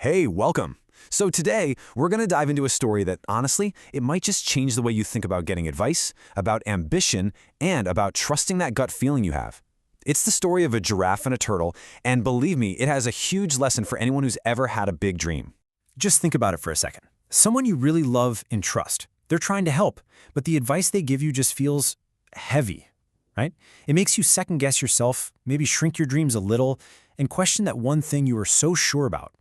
Hey, welcome. So today, we're going to dive into a story that, honestly, it might just change the way you think about getting advice, about ambition, and about trusting that gut feeling you have. It's the story of a giraffe and a turtle, and believe me, it has a huge lesson for anyone who's ever had a big dream. Just think about it for a second. Someone you really love and trust. They're trying to help, but the advice they give you just feels heavy, right? It makes you second-guess yourself, maybe shrink your dreams a little, and question that one thing you were so sure about.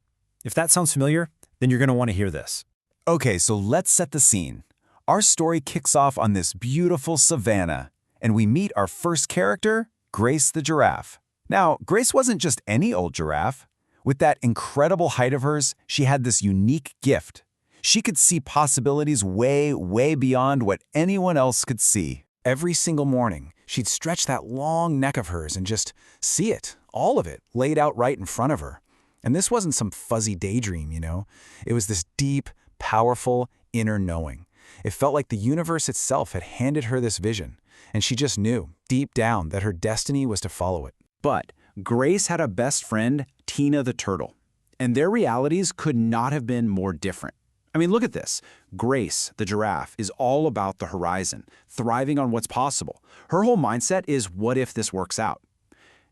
If that sounds familiar, then you're going to want to hear this. Okay, so let's set the scene. Our story kicks off on this beautiful savanna, and we meet our first character, Grace the giraffe. Now, Grace wasn't just any old giraffe. With that incredible height of hers, she had this unique gift. She could see possibilities way, way beyond what anyone else could see. Every single morning, she'd stretch that long neck of hers and just see it, all of it, laid out right in front of her. And this wasn't some fuzzy daydream, you know? It was this deep, powerful, inner knowing. It felt like the universe itself had handed her this vision, and she just knew, deep down, that her destiny was to follow it. But Grace had a best friend, Tina the turtle, and their realities could not have been more different. I mean, look at this. Grace, the giraffe, is all about the horizon, thriving on what's possible. Her whole mindset is, what if this works out?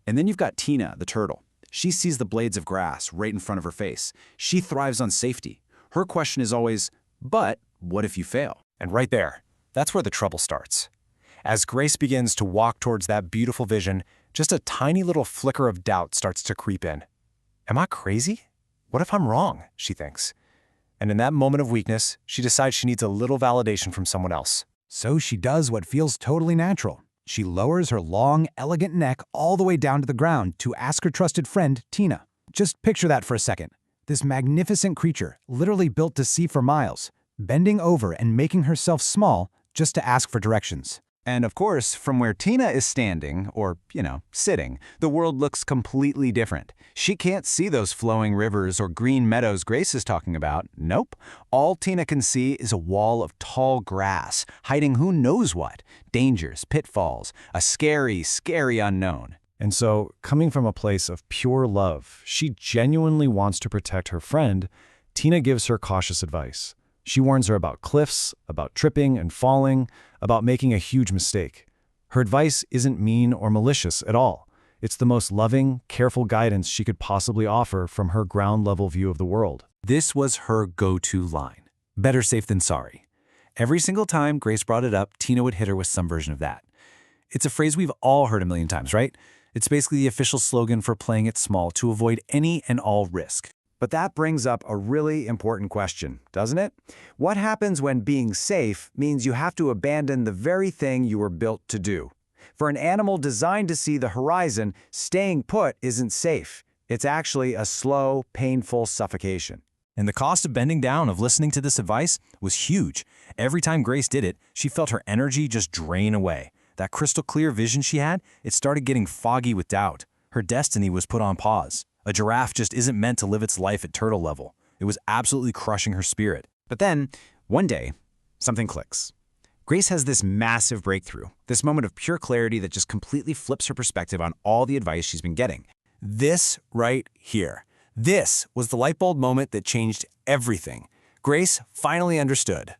And then you've got Tina, the turtle. She sees the blades of grass right in front of her face. She thrives on safety. Her question is always, but what if you fail? And right there, that's where the trouble starts. As Grace begins to walk towards that beautiful vision, just a tiny little flicker of doubt starts to creep in. Am I crazy? What if I'm wrong? She thinks. And in that moment of weakness, she decides she needs a little validation from someone else. So she does what feels totally natural. She lowers her long, elegant neck all the way down to the ground to ask her trusted friend, Tina. Just picture that for a second. This magnificent creature, literally built to see for miles, bending over and making herself small just to ask for directions. And of course, from where Tina is standing, or, sitting, the world looks completely different. She can't see those flowing rivers or green meadows Grace is talking about. Nope. All Tina can see is a wall of tall grass, hiding who knows what. Dangers, pitfalls, a scary, scary unknown. And so, coming from a place of pure love, she genuinely wants to protect her friend. Tina gives her cautious advice. She warns her about cliffs, about tripping and falling, about making a huge mistake. Her advice isn't mean or malicious at all. It's the most loving, careful guidance she could possibly offer from her ground-level view of the world. This was her go-to line. Better safe than sorry. Every single time Grace brought it up, Tina would hit her with some version of that. It's a phrase we've all heard a million times, right? It's basically the official slogan for playing it small to avoid any and all risk. But that brings up a really important question, doesn't it? What happens when being safe means you have to abandon the very thing you were built to do? For an animal designed to see the horizon, staying put isn't safe. It's actually a slow, painful suffocation. And the cost of bending down, of listening to this advice, was huge. Every time Grace did it, she felt her energy just drain away. That crystal clear vision she had, it started getting foggy with doubt. Her destiny was put on pause. A giraffe just isn't meant to live its life at turtle level. It was absolutely crushing her spirit. But then, one day, something clicks. Grace has this massive breakthrough, this moment of pure clarity that just completely flips her perspective on all the advice she's been getting. This right here. This was the light bulb moment that changed everything. Grace finally understood.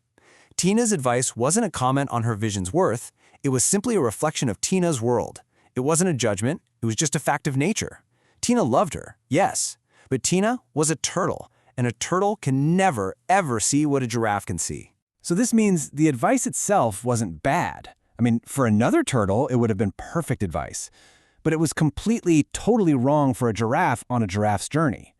Tina's advice wasn't a comment on her vision's worth. It was simply a reflection of Tina's world. It wasn't a judgment. It was just a fact of nature. Tina loved her, yes, but Tina was a turtle, and a turtle can never, ever see what a giraffe can see. So this means the advice itself wasn't bad. I mean, for another turtle, it would have been perfect advice. But it was completely, totally wrong for a giraffe on a giraffe's journey.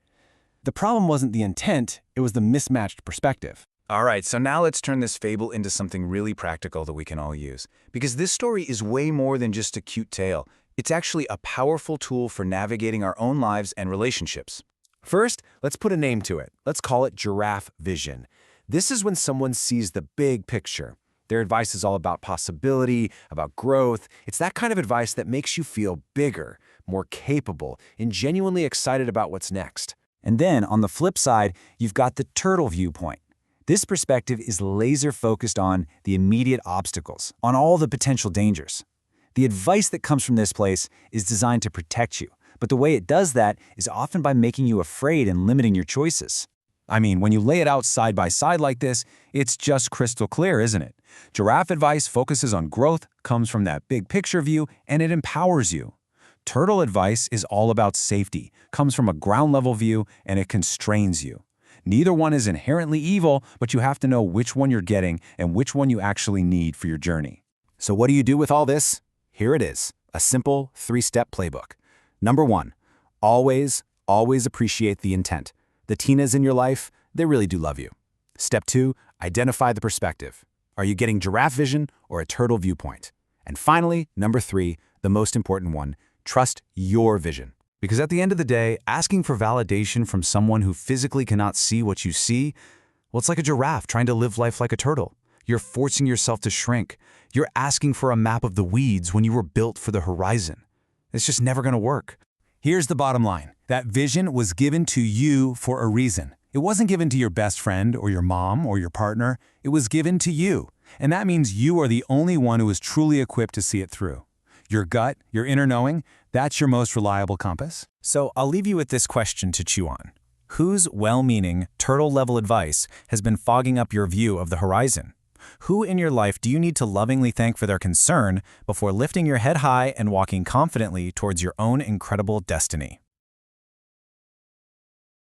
The problem wasn't the intent, it was the mismatched perspective. All right, so now let's turn this fable into something really practical that we can all use. Because this story is way more than just a cute tale. It's actually a powerful tool for navigating our own lives and relationships. First, let's put a name to it. Let's call it giraffe vision. This is when someone sees the big picture. Their advice is all about possibility, about growth. It's that kind of advice that makes you feel bigger, more capable, and genuinely excited about what's next. And then, on the flip side, you've got the turtle viewpoint. This perspective is laser-focused on the immediate obstacles, on all the potential dangers. The advice that comes from this place is designed to protect you, But the way it does that is often by making you afraid and limiting your choices. I mean, when you lay it out side by side like this, it's just crystal clear, isn't it? Giraffe advice focuses on growth, comes from that big picture view, and it empowers you. Turtle advice is all about safety, comes from a ground level view, and it constrains you. Neither one is inherently evil, but you have to know which one you're getting and which one you actually need for your journey. So what do you do with all this? Here it is, a simple 3-step playbook. Number 1, always appreciate the intent. The Tinas in your life, they really do love you. Step 2, identify the perspective. Are you getting giraffe vision or a turtle viewpoint? And finally, number 3, the most important one, trust your vision. Because at the end of the day, asking for validation from someone who physically cannot see what you see, well, it's like a giraffe trying to live life like a turtle. You're forcing yourself to shrink. You're asking for a map of the weeds when you were built for the horizon. It's just never going to work. Here's the bottom line. That vision was given to you for a reason. It wasn't given to your best friend or your mom or your partner. It was given to you. And that means you are the only one who is truly equipped to see it through. Your gut, your inner knowing, that's your most reliable compass. So I'll leave you with this question to chew on. Whose well-meaning, turtle-level advice has been fogging up your view of the horizon? Who in your life do you need to lovingly thank for their concern before lifting your head high and walking confidently towards your own incredible destiny?